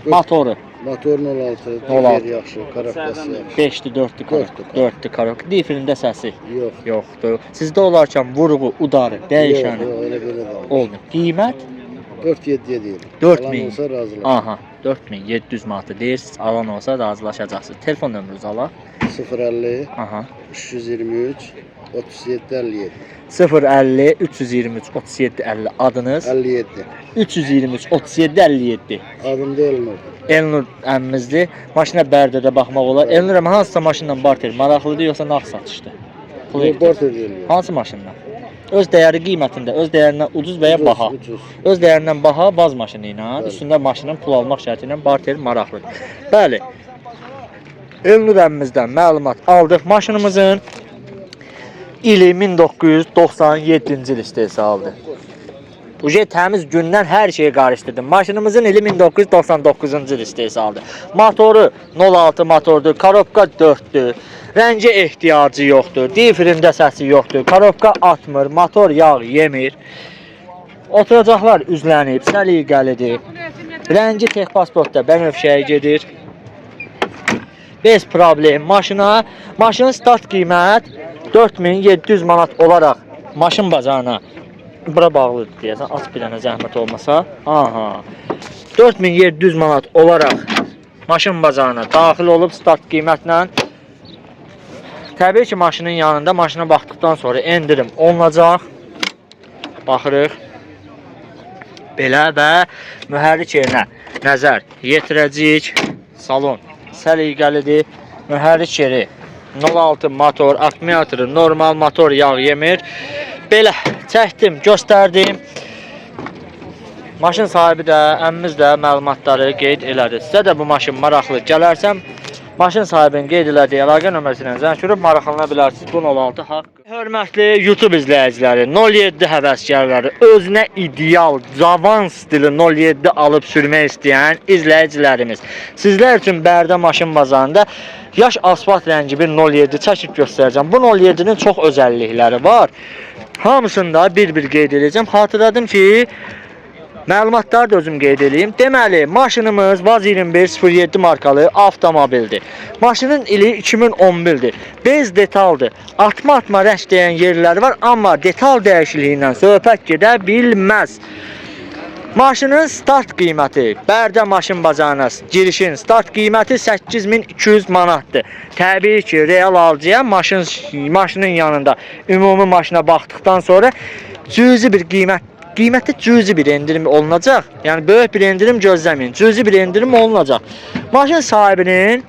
Motoru Motorun 16, 16. digər yaxşı, korobkası yaxşı. 5'di, 4'dü karok. 4'dü karok. Difilində səsi Yox. yoxdur. Sizdə olarkən vurğu, udarı, dəyişəni Yox, elə belə də olmur. olmuyor. Qiymət 4-7-yə deyir. 4000. Alan olsa razılar. aha 4700 manatı deyirsiniz. Alan olsa razılaşacaqsınız. Telefon nömrünüzü alaq. 050 Aha. 323 37 57 050 323 37 50 adınız 57. 323 37 57. Adım da Elnur. Elnur əmmimizdir. Maşına Bərdədə baxmaq olar. Elnur əmi hansısa maşınla barter maraqlıdır yoxsa nağd satışdır? Pul Bu ehtiyac. barter deyirlər. Hansı maşınla? Öz dəyəri qiymətində, öz dəyərindən ucuz və ya baha. Ucuz. Öz dəyərindən baha baz maşını ilə, üstündə maşının pul almaq şərti ilə barter maraqlıdır. Bəli. Elnur əmmimizdən məlumat aldıq. Maşınımızın ili 1997-ci il istehsalıdır. Uje təmiz gündən hər şeyi qarışdırdım. Maşınımızın ili 1999-cu il istehsalıdır. Motoru 06 motordur, korobka 4'dür. Rəngə ehtiyacı yoxdur, difilində səsi yoxdur, korobka atmır, motor yağ yemir. Oturacaqlar üzlənib, səliqəlidir. Rəngi texpasportda bənövşəyə gedir. Bez problem maşına. Maşının start qiymət 4700 manat olaraq maşın bazarına bura bağlıdır deyəsən, aç bir dənə zəhmət olmasa. Aha. 4700 manat olaraq maşın bazarına daxil olub start qiymətlə. Təbii ki, maşının yanında maşına baxdıqdan sonra endirim olunacaq. Baxırıq. Belə və mühərrik yerinə nəzər yetirəcəyik. Salon səliqəlidir. Mühərrik yeri 06 motor, akkumulatoru normal motor yağ yemir. Belə çəkdim, göstərdim. Maşın sahibi də, əmmimiz də məlumatları qeyd elədi. Sizə də bu maşın maraqlı gələrsəm, maşın sahibinin qeyd elədiyi əlaqə nömrəsilə zəng vurub maraqlana bilərsiniz. Bu 06 haqq. Hörmətli YouTube izləyiciləri, 07 həvəskarları, özünə ideal, cavan stili 07 alıb sürmək istəyən izləyicilərimiz. Sizlər üçün Bərdə maşın bazarında yaş asfalt rəngi bir 07 çəkib göstərəcəm. Bu 07-nin çox özəllikləri var. Hamısını da bir-bir qeyd edəcəm. Xatırladım ki, məlumatları da özüm qeyd edeyim. Deməli, maşınımız VAZ 2107 markalı avtomobildir. Maşının ili 2011-dir. Bez detaldır. Atma rəng deyən yerləri var, amma detal dəyişikliyindən söhbət gedə bilməz. Maşının start qiyməti, Bərdə maşın bazarına girişin start qiyməti 8200 manatdır. Təbii ki, real alıcıya maşının yanında ümumi maşına baxdıqdan sonra cüzi bir qiymətdə cüzi bir endirim olunacaq. Yəni böyük bir endirim gözləməyin. Cüzi bir endirim olunacaq. Maşın sahibinin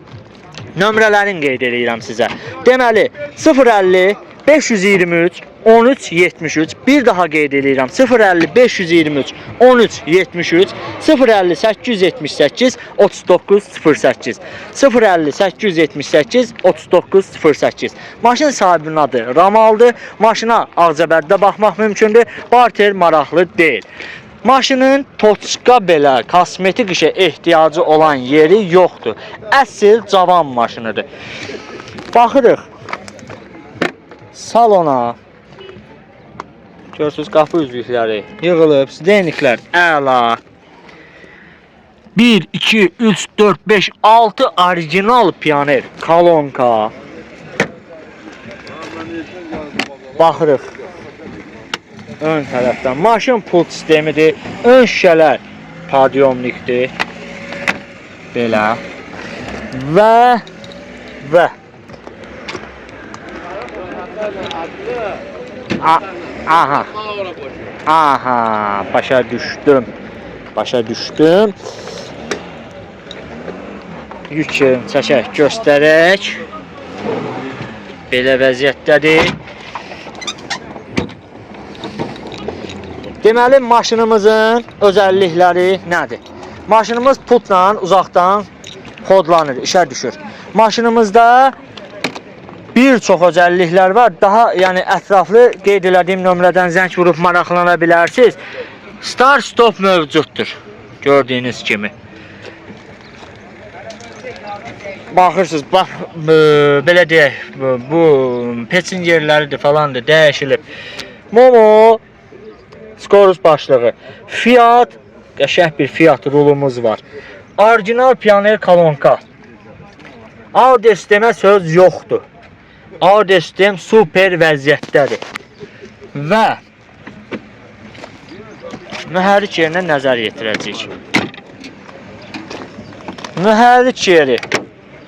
nömrələrini qeyd edirəm sizə. Deməli 050 523 13 73, bir daha qeyd edirəm. 050 523 13 73, 050 878 39 08, 050 878 39 08. Maşın sahibinin adı Ramaldır. Maşına Ağcabəddə baxmaq mümkündür. Barter maraqlı deyil. Maşının toçqa belə kosmetik işə ehtiyacı olan yeri yoxdur. Əsl cavan maşınıdır. Baxırıq salona. Görürsünüz, qapı üzvükləri yığılıb, steniklər əla. 1, 2, 3, 4, 5, 6 orijinal Pioneer kolonka. Baxırıq ön tərəfdən. Maşın pult sistemidir. Ön şüşələr podiumlikdir. Belə. Və Aha, başa düşdüm. Yük yerini çəkək, göstərək. Belə vəziyyətdədir. Deməli, maşınımızın özəllikləri nədir? Maşınımız pultla uzaqdan kodlanır, işə düşür. Maşınımızda bir çox özəlliklər var. Daha yəni ətraflı qeyd elədiyim nömrədən zəng vurub maraqlana bilərsiniz. Start stop mövcuddur. Gördüyünüz kimi. Baxırsınız, bax belə deyək, bu peçin yerləridir falandır, dəyişilib. Momo Skorus başlığı. Fiat, qəşəng bir Fiat rulumuz var. Orijinal Pioneer kolonka. Audio sistemə söz yoxdur. Audio sistem super vəziyyətdədir. Və mühərrik yerinə nəzər yetirəcəyik. Mühərrik yeri,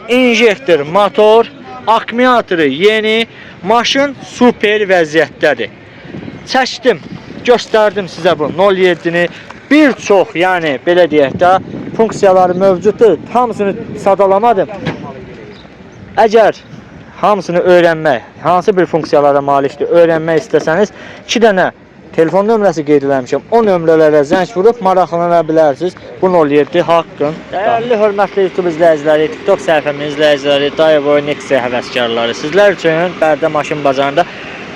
injektor, motor, akkumulatoru yeni, maşın super vəziyyətdədir. Çəkdim, göstərdim sizə bu 07-ni. Bir çox, yəni belə deyək də, funksiyaları mövcuddur. Hamısını sadalamadım. Əgər hamısını öyrənmək, hansı bir funksiyalara malikdir, öyrənmək istəsəniz, 2 dənə telefon nömrəsi qeyd eləmişəm. O nömrələrə zəng vurub maraqlana bilərsiniz. Bu 07 haqqın. Dəyərli, hörmətli YouTube izləyiciləri, TikTok səhifəmin izləyiciləri, Daewoo Nexia həvəskarları, sizlər üçün Bərdə maşın bazarında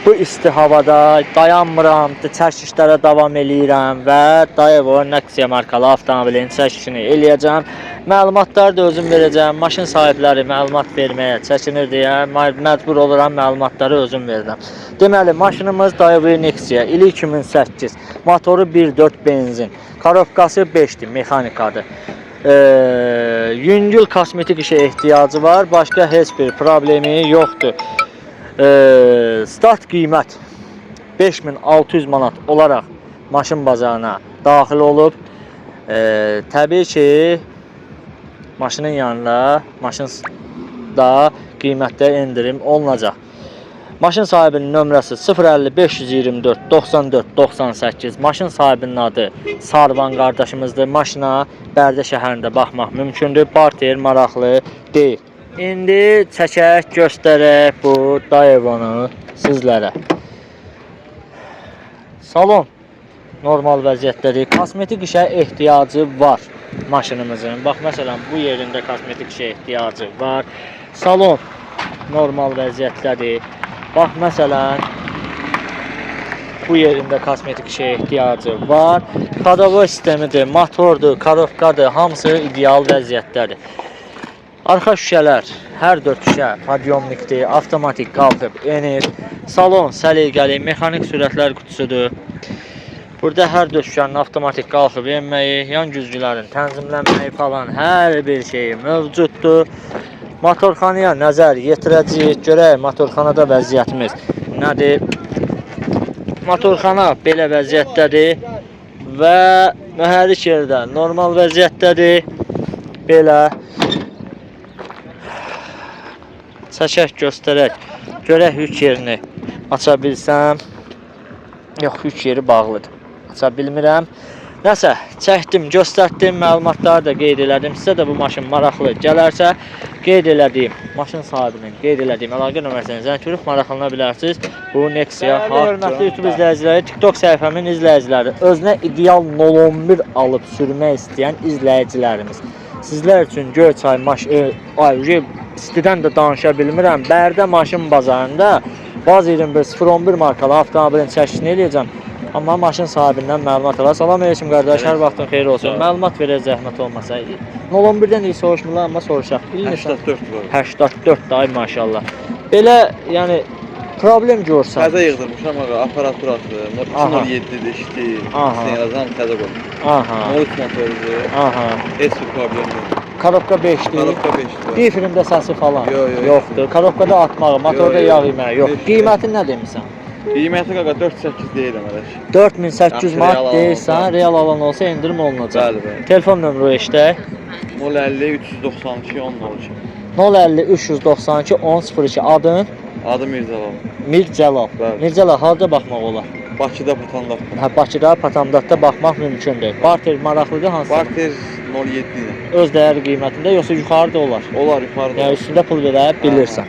bu isti havada dayanmıram, çəkişlərə davam eləyirəm və Daewoo Nexia markalı avtomobilin çəkişini eləyəcəm. Məlumatları da özüm verəcəm. Maşın sahibləri məlumat verməyə çəkinir deyə məcbur oluram, məlumatları özüm verirəm. Deməli, maşınımız Daewoo Nexia, ili 2008, motoru 1.4 benzin, karobkası 5'dir, mexanikadır. Yüngül kosmetik işə ehtiyacı var, başqa heç bir problemi yoxdur. Start qiymət 5600 manat olaraq maşın bazarına daxil olub. Təbii ki, maşının yanında maşında qiymətdə endirim olunacaq. Maşın sahibinin nömrəsi 050 524 94 98. Maşın sahibinin adı Sarvan qardaşımızdır. Maşına Bərdə şəhərində baxmaq mümkündür. Barter maraqlı deyil. İndi çəkək, göstərək bu Daewoo-nu sizlərə. Salon normal vəziyyətdədir. Kosmetik işə ehtiyacı var maşınımızın. Bax, məsələn, bu yerində kosmetik işə ehtiyacı var. Salon normal vəziyyətdədir. Bax, məsələn, bu yerində kosmetik işə ehtiyacı var. Xadava sistemidir, motordur, karovkadır, hamısı ideal vəziyyətdədir. Arxa şüşələr, hər 4 şüşə podiyomlikdir, avtomatik qalxıb enir. Salon səliqəli, mexanik sürətlər qutusudur. Burada hər 4 şüşənin avtomatik qalxıb enməyi, yan güzgülərin tənzimlənməyi falan hər bir şey mövcuddur. Motorxanaya nəzər yetirəcəyik. Görək motorxanada vəziyyətimiz nədir? Motorxana belə vəziyyətdədir və mühərrik yerdə normal vəziyyətdədir. Belə çəkək, göstərək. Görək yük yerini aça bilsəm. Yox, yük yeri bağlıdır. Aça bilmirəm. Nəsə, çəkdim, göstərdim, məlumatları da qeyd elədim. Sizə də bu maşın maraqlı gələrsə, qeyd elədiyim, maşın sahibinin qeyd elədiyim əlaqə nömrəsini zəng vurub maraqlana bilərsiniz. Bu Nexia hörmətli YouTube izləyiciləri, TikTok səhifəmin izləyiciləri, özünə ideal 011 alıb sürmək istəyən izləyicilərimiz. Sizlər üçün Göyçay istidən də danışa bilmirəm. Bərdə maşın bazarında Baz 21 markalı avtomobilin çəkisini eləyəcəm. Amma maşın sahibindən məlumat alaq. Salam aleyküm qardaş, hər vaxtın xeyir olsun. Məlumat verək zəhmət olmasa. 011-dən iyi soruşmurlar, amma soruşaq. 84 var. 84 day maşallah. Belə, yəni problem görsən. Təzə yığdırmışam ağa, aparaturası, 207-dir, işdir, sinirləzən təzə qoymuş. Aha. 13 motordur, heç bir problem yox. Karobka 5'dir. Karobka 5'dir. Difrimdə səsi falan Yox. yoxdur. Karobkada atmağı, motorda Yox. yağ yeməyi yox. Qiyməti nə demirsən? Qiyməti qaqa 4-8 deyiləm ələş. 4800 manat real deyirsən, alan real alan olsa endirim olunacaq. Bəli. Telefon nömrə eşidək. 050 392 1002. 050 392 1002. Adın? Adı Mirzəlal. Mircəlal. Bəli. Mircəlal harda baxmaq olar? Bakıda Patandaq. Bakıda Patamdatda baxmaq mümkündür. Barter maraqlıdır hansı? Barter 07 ilə. Öz dəyəri qiymətində yoxsa yuxarıda olar? Olar yuxarıda. Yəni üstündə pul verə bilirsən.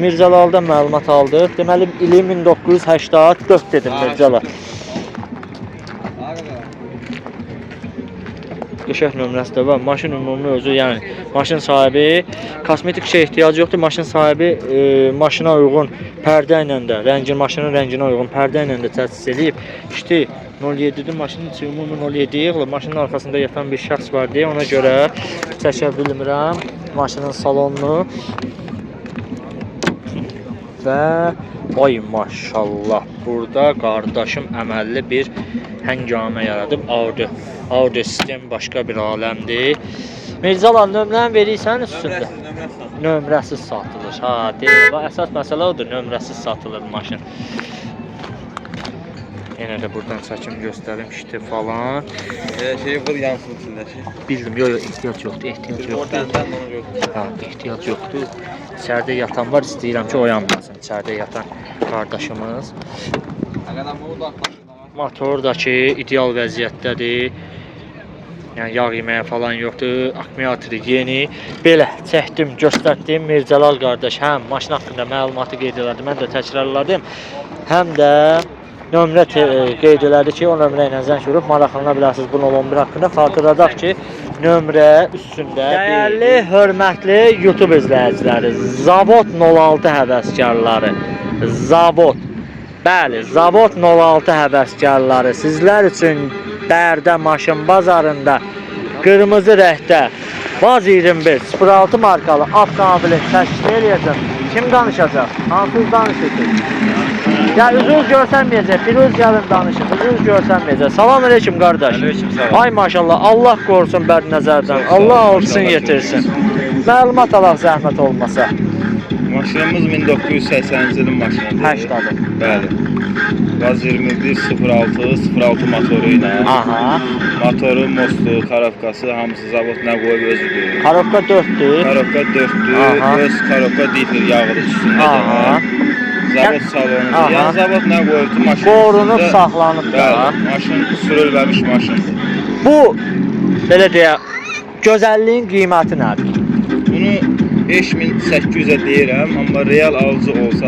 Mirzəlaldan məlumat aldıq. Deməli ili 1984 dedim Mirzəlal. Qəşəng nömrəsi də var. Maşın ümumi özü, yəni maşın sahibi kosmetik şey ehtiyacı yoxdur. Maşın sahibi maşına uyğun pərdə ilə də, maşının rənginə uyğun pərdə ilə də təsis edib. İşte 07-dir, maşının içi ümumi 07 yığılıb. Maşının arxasında yatan bir şəxs var deyə ona görə çəkə bilmirəm maşının salonunu. Və ay maşallah, burada qardaşım əməlli bir həngamə yaradıb. Audio sistem başqa bir aləmdir. Mirzəlal, nömrəni verirsən üstündə? Nömrəsiz satılır. Ha, deyil. Əsas məsələ odur, nömrəsiz satılır maşın. Yenə də buradan çəkim göstərim, işdi falan. Şey vur yansın içindəki. Bildim, yox, ehtiyac yoxdur. Ha, ehtiyac yoxdur. İçəridə yatan var, istəyirəm ki, oyanmasın. İçəridə yatan qardaşımız. Motordakı ideal vəziyyətdədir. Yəni yağ yeməyə falan yoxdur. Akkumulatoru yeni. Belə çəkdim, göstərdim. Mirzəlal qardaş həm maşın haqqında məlumatı qeyd elədi, mən də təkrarladım. Həm də nömrə qeyd elədi ki, o nömrə ilə zəng vurub maraqlana bilərsiniz bu 011 haqqında. Xatırladaq ki, nömrə üstündə. Dəyərli, hörmətli YouTube izləyiciləri, Zavod 06 həvəskarları, Zavod, bəli, Zavod 06 həvəskarları sizlər üçün Bərdə maşın bazarında qırmızı rəngdə Baz 21 06 markalı avtomobilin təşkil eləyəcəm. Kim danışacaq? Hansız danışırsınız? Ya üzünüz görsənməyəcək, biriniz gəlin danışın, üzünüz görsənməyəcək. Salam aleyküm qardaş. Aleyküm salam. Ay maşallah, Allah qorusun bəd nəzərdən, Allah alsın yetirsin. Məlumat alaq zəhmət olmasa. Maşınımız 1980-ci ilin maşınıdır. 80-dır. Bəli. Gaz 21 06 motoru ilə. Aha. Motoru, mostu, karovkası hamısı zavod nə qoyub özüdür. Karovka 4'dür. Karovka 4'dür. Aha. Öz karovka dizel yağıdır üstündə. Aha. Zavod salonu. Aha. Yəni zavod nə qoyubdu maşın. Qorunub üstündə- saxlanıb da. Bəli. Maşın sürülməmiş maşındır. Bu belə deyə gözəlliyin qiyməti nədir? Bunu 5800-ə deyirəm, amma real alıcı olsa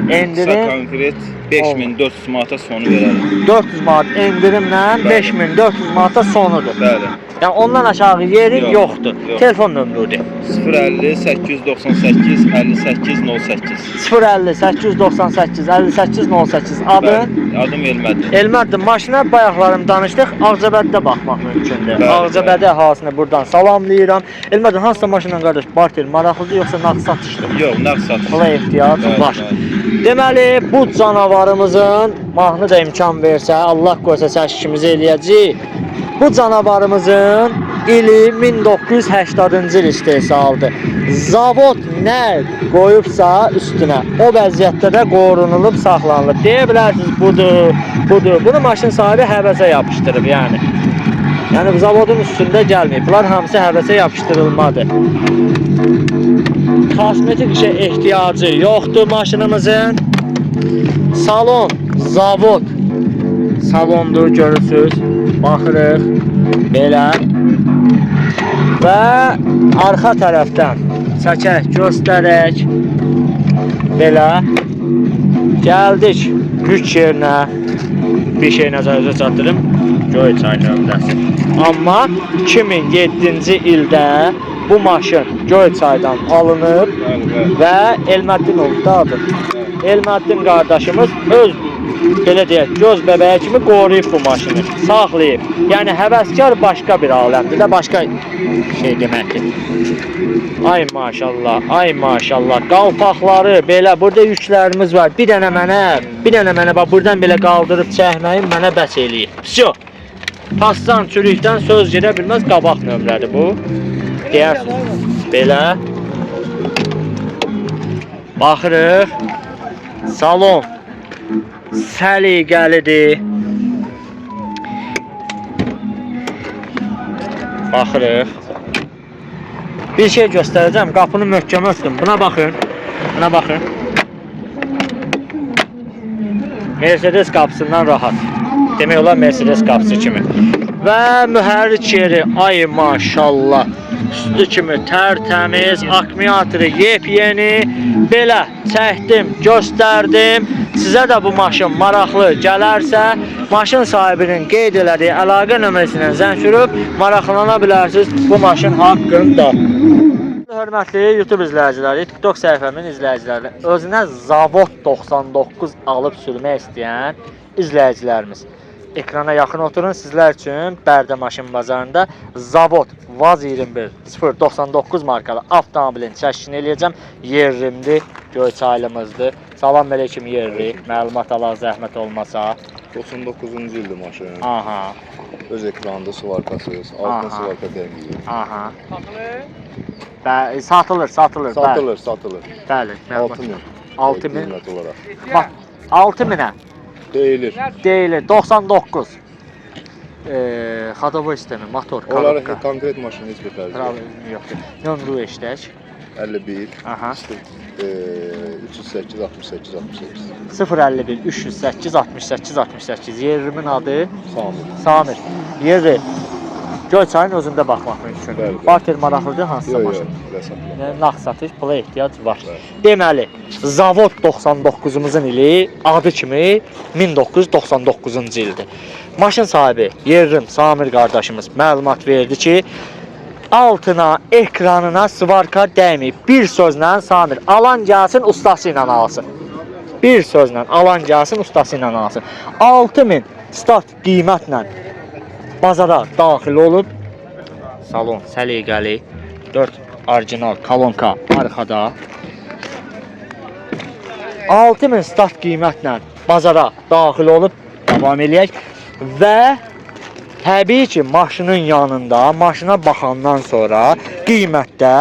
Endirim konkret 5400 manata sonu verərəm. 400 manat endirimlə Bəli. 5400 manata sonudur. Bəli. Yəni ondan aşağı yeri Yox, yoxdur. yox. Telefon nömrədir. 050 898 58 08. 050 898 58 08 adın Bəli, adım Elmədir. Elmərdir. Maşına bayaqlarım danışdıq. Ağcabəddə baxmaq mümkündür. Bəli, Ağcabədi əhalısını buradan salamlayıram. Elmərdir, hansısa maşınla qardaş barter maraqlıdır yoxsa nağd satışdır? Yox, nağd satış. Pula ehtiyacım Bəli, var. bəli. Deməli, bu canavarımızın mahnı da imkan versə, Allah qoysa çəkişimizi eləyəcək. Bu canavarımızın ili 1980-cı il istehsaldır. Zavod nə qoyubsa üstünə, o vəziyyətdə də qorunulub, saxlanılıb. Deyə bilərsiniz, budur, budur. Bunu maşın sahibi həvəsə yapışdırıb, yəni. Yəni, bu zavodun üstündə gəlməyib. Bunlar hamısı həvəsə yapışdırılmadır. Kosmetik işə ehtiyacı yoxdur maşınımızın. Salon, zavod salondur, görürsünüz. Baxırıq, belə. Və arxa tərəfdən çəkək, göstərək. Belə. Gəldik yük yerinə. Bir şey nəzərinizə çatdırım. Göyçay nömrəsi. Amma 2007-ci ildə bu maşın Göyçaydan alınıb və Elməddinov da adı. Elməddin qardaşımız öz belə deyək, göz bəbəyi kimi qoruyub bu maşını, saxlayıb. Yəni həvəskar başqa bir aləmdir də, başqa şey deməkdir. Ay maşallah, ay maşallah. Qalpaqları belə, burada yüklərimiz var. Bir dənə mənə bax buradan belə qaldırıb çəkməyim mənə bəs eləyir. Vsyo. Pasdan, çürükdən söz gedə bilməz, qabaq nömrədir bu. Deyərsiniz, belə. Baxırıq. Salon səliqəlidir. Baxırıq. Bir şey göstərəcəm. Qapını möhkəm örtdüm. Buna baxın. Buna baxın. Mercedes qapısından rahat. Demək olar Mercedes qapısı kimi. Və mühərrik yeri, ay maşallah. Üstü kimi tərtəmiz, akkumulatoru yepyeni. Belə çəkdim, göstərdim. Sizə də bu maşın maraqlı gələrsə, maşın sahibinin qeyd elədiyi əlaqə nömrəsindən zəng vurub maraqlana bilərsiniz bu maşın haqqında. Hörmətli YouTube izləyiciləri, TikTok səhifəmin izləyiciləri, özünə Zavod 99 alıb sürmək istəyən izləyicilərimiz, ekrana yaxın oturun. Sizlər üçün Bərdə maşın bazarında Zavod Vaz 21 099 markalı avtomobilin çəkişini eləyəcəm. Yerrimdir, Göyçaylımızdır. Salam əleykum yerli, məlumat alaq zəhmət olmasa. 99-cu ildir maşın. Aha. Öz ekranında suvarkasız, altına suvarka təmiyi. Aha. Satılır. Satılır. Bəli. 6000. 6000. Qiymət olaraq. Bax, 6000-ə Deyilir. deyilir. 99. Xadavoy sistemi, motor, Onlara kalıbka. konkret maşın heç bir fərqi yox. Problem yoxdur. Nömrə eşidək. 51 Aha. 308 68 68. 051 308 68 68. Yerimin adı Samir. Samir. Yeri Göyçayın özündə baxmaq mümkündür. Bəli. Barter maraqlıdır hansısa Yox, maşın. yox, rəsatla. Yəni nağd satış, pula ehtiyac var. Deməli, Zavod 99-umuzun ili adı kimi 1999-cu ildir. Maşın sahibi Yerrim Samir qardaşımız məlumat verdi ki, altına, ekranına svarka dəyməyib. Bir sözlə Samir, alan gəlsin, ustası ilə alsın. Bir sözlə alan gəlsin, ustası ilə alsın. 6000 start qiymətlə bazara daxil olub. Salon səliqəli, 4 orijinal kolonka arxada. 6000 start qiymətlə bazara daxil olub. Davam eləyək. Və təbii ki, maşının yanında, maşına baxandan sonra qiymətdə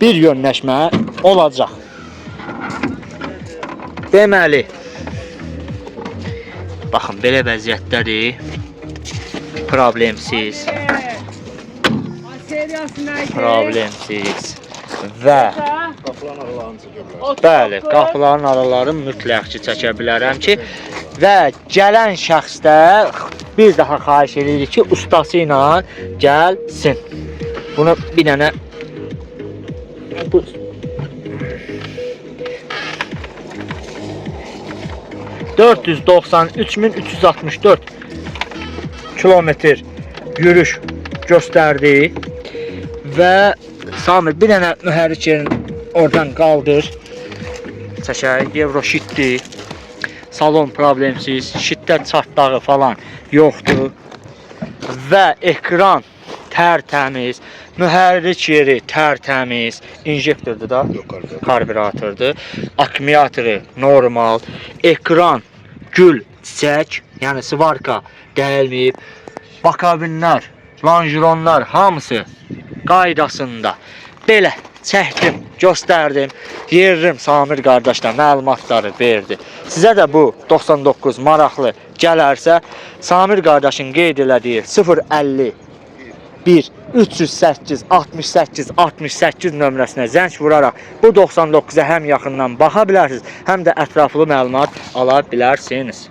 bir yönləşmə olacaq. Deməli, baxın, belə vəziyyətdədir. Problemsiz. Problemsiz. Və bəli, qapıların aralarını mütləq ki, çəkə bilərəm ki, və gələn şəxsdə bir daha xahiş edirik ki, ustası ilə gəlsin. Bunu bir dənə 493.364 kilometr yürüş göstərdi və Samir bir dənə mühərrik yerini oradan qaldır. Çəkək, Euro şitdir. Salon problemsiz, şiddət çatdağı falan yoxdur. Və ekran tərtəmiz, mühərrik yeri tərtəmiz, injektordur da, karbüratordur, akkumulatoru normal, ekran gül, çiçək, yəni svarka dəyilməyib, bakabinlər, lonjronlar hamısı qaydasında. Belə çəkdim, göstərdim, yeririm Samir qardaşla məlumatları verdi. Sizə də bu 99 maraqlı gələrsə, Samir qardaşın qeyd elədiyi 050 308 68 68 nömrəsinə zəng vuraraq bu 99-a həm yaxından baxa bilərsiniz, həm də ətraflı məlumat ala bilərsiniz.